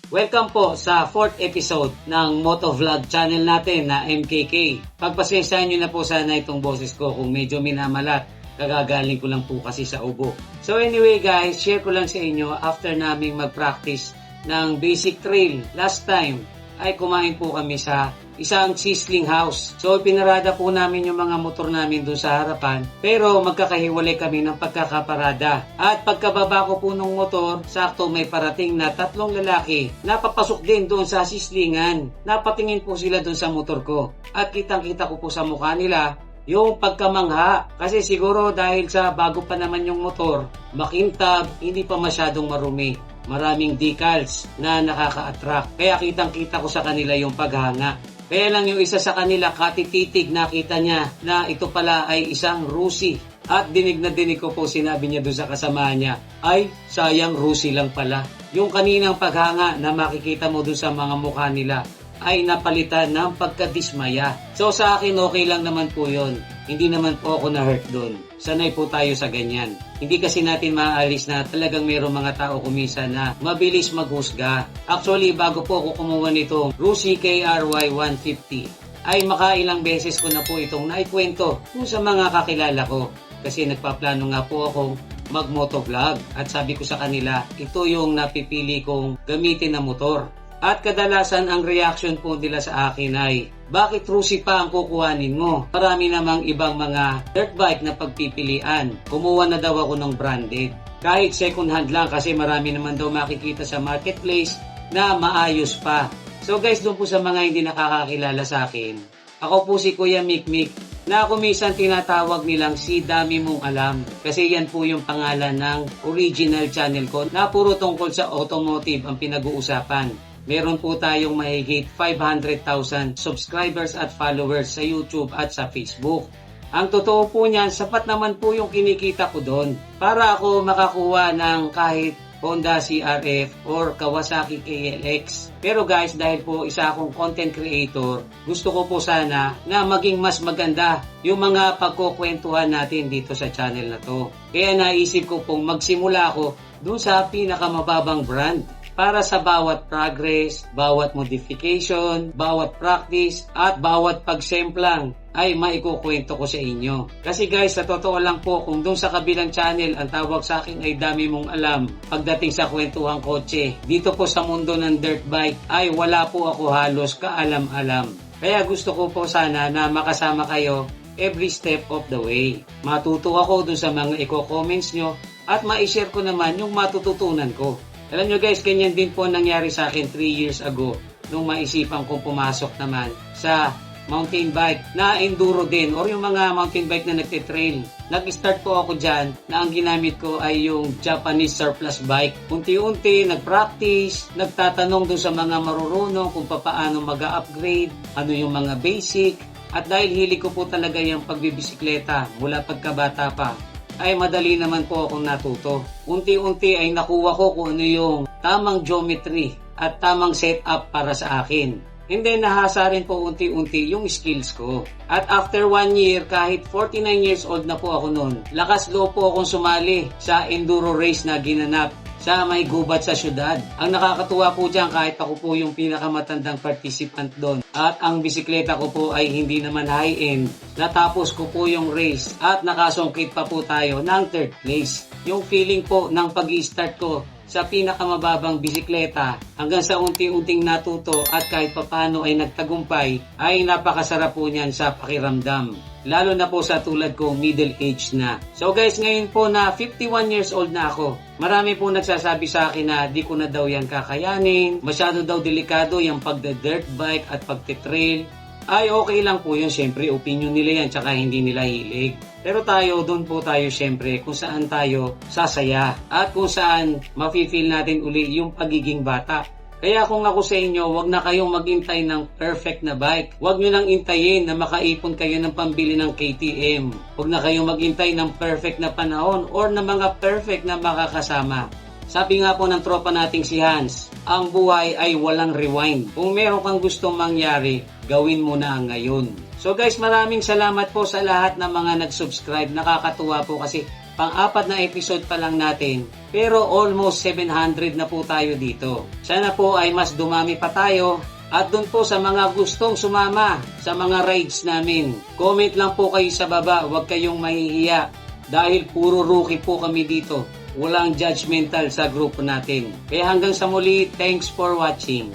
Welcome po sa 4th episode ng Motovlog channel natin na MKK. Pagpasensyahan nyo na po sana itong boses ko kung medyo minamalat. Kagagaling ko lang po kasi sa ubo. So anyway guys, share ko lang sa inyo after naming mag-practice ng basic trail. Last time ay kumain po kami sa isang sizzling house. So pinarada po namin yung mga motor namin doon sa harapan, pero magkakahiwalay kami ng pagkakaparada. At pagkababa ko po ng motor, sakto may parating na 3 lalaki. Napapasok din doon sa sislingan. Napatingin po sila doon sa motor ko. At kitang-kita ko po sa mukha nila yung pagkamangha. Kasi siguro dahil sa bago pa naman yung motor, makintab, hindi pa masyadong marumi. Maraming decals na nakaka-attract. Kaya kitang-kita ko sa kanila yung paghanga. Kaya lang yung isa sa kanila, katititig, nakita niya na ito pala ay isang Rusi. At dinig na dinig ko po sinabi niya doon sa kasama niya, ay sayang Rusi lang pala. Yung kaninang paghanga na makikita mo doon sa mga mukha nila ay napalitan ng pagkadismaya. So sa akin okay lang naman po yun. Hindi naman po ako na-hurt doon. Sanay po tayo sa ganyan. Hindi kasi natin maaalis na talagang mayroong mga tao kumisa na mabilis maghusga. Actually, bago po ako kumuha nitong Rusi KRY 150, ay makailang beses ko na po itong naikwento kung sa mga kakilala ko. Kasi nagpaplano nga po akong mag-motovlog. At sabi ko sa kanila, ito yung napipili kong gamitin na motor. At kadalasan ang reaction po nila sa akin ay, bakit Rusi pa ang kukuhanin mo? Marami namang ibang mga dirt bike na pagpipilian. Kumuha na daw ako ng branded. Kahit second hand lang kasi marami naman daw makikita sa marketplace na maayos pa. So guys, doon po sa mga hindi nakakakilala sa akin, ako po si Kuya Mikmik na kumisan tinatawag nilang si Dami Mong Alam. Kasi yan po yung pangalan ng original channel ko na puro tungkol sa automotive ang pinag-uusapan. Meron po tayong mahigit 500,000 subscribers at followers sa YouTube at sa Facebook. Ang totoo po niyan, sapat naman po yung kinikita ko doon para ako makakuha ng kahit Honda CRF or Kawasaki KLX. Pero guys, dahil po isa akong content creator, gusto ko po sana na maging mas maganda yung mga pagkukwentuhan natin dito sa channel na to. Kaya naisip ko pong magsimula ako doon sa pinakamababang brand. Para sa bawat progress, bawat modification, bawat practice, at bawat pagsemplang ay maikukwento ko sa inyo. Kasi guys, sa totoo lang po, kung doon sa kabilang channel, ang tawag sa akin ay Dami Mong Alam pagdating sa kwentuhang kotse. Dito po sa mundo ng dirt bike ay wala po ako halos kaalam-alam. Kaya gusto ko po sana na makasama kayo every step of the way. Matuto ako doon sa mga i-comments nyo at ma-share ko naman yung matututunan ko. Alam nyo guys, ganyan din po nangyari sa akin 3 years ago nung maisipan kong pumasok naman sa mountain bike na enduro din or yung mga mountain bike na nagtitrail. Nag-start po ako dyan na ang ginamit ko ay yung Japanese surplus bike. Unti-unti, nag-practice, nagtatanong doon sa mga marurunong kung paano mag-upgrade, ano yung mga basic. At dahil hilig ko po talaga yung pagbibisikleta mula pagkabata pa, ay madali naman po akong natuto. Unti-unti ay nakuha ko kung ano yung tamang geometry at tamang setup para sa akin. And then nahasa rin po unti-unti yung skills ko. At after 1 year, kahit 49 years old na po ako noon, lakas loob po akong sumali sa enduro race na ginanap sa may gubat sa syudad. Ang nakakatuwa po dyan, kahit ako po yung pinakamatandang participant doon at ang bisikleta ko po ay hindi naman high-end, natapos ko po yung race at nakasungkit pa po tayo ng 3rd place. Yung feeling po ng pag-i-start ko sa pinakamababang bisikleta hanggang sa unti-unting natuto at kahit papano ay nagtagumpay ay napakasarap po niyan sa pakiramdam. Lalo na po sa tulad ko, middle age na. So guys, ngayon po na 51 years old na ako, marami po nagsasabi sa akin na di ko na daw yan kakayanin, masyado daw delikado yung pagda-dirt bike at pagtitrail. Ay okay lang po yun, syempre opinion nila yan tsaka hindi nila hilig. Pero tayo, doon po tayo syempre kung saan tayo sasaya at kung saan mafe-feel natin uli yung pagiging bata. Kaya kung ako sa inyo, wag na kayong maghintay ng perfect na bike. Wag nyo nang intayin na makaipon kayo ng pambili ng KTM. Wag na kayong maghintay ng perfect na panahon or ng mga perfect na makakasama. Sabi nga po ng tropa nating si Hans, ang buhay ay walang rewind. Kung meron kang gustong mangyari, gawin mo na ngayon. So guys, maraming salamat po sa lahat ng mga nag-subscribe. Nakakatuwa po kasi Pang-apat na episode pa lang natin, pero almost 700 na po tayo dito. Sana po ay mas dumami pa tayo. At dun po sa mga gustong sumama sa mga rides namin, comment lang po kayo sa baba, huwag kayong mahihiya. Dahil puro rookie po kami dito. Walang judgmental sa grupo natin. Kaya hanggang sa muli, thanks for watching.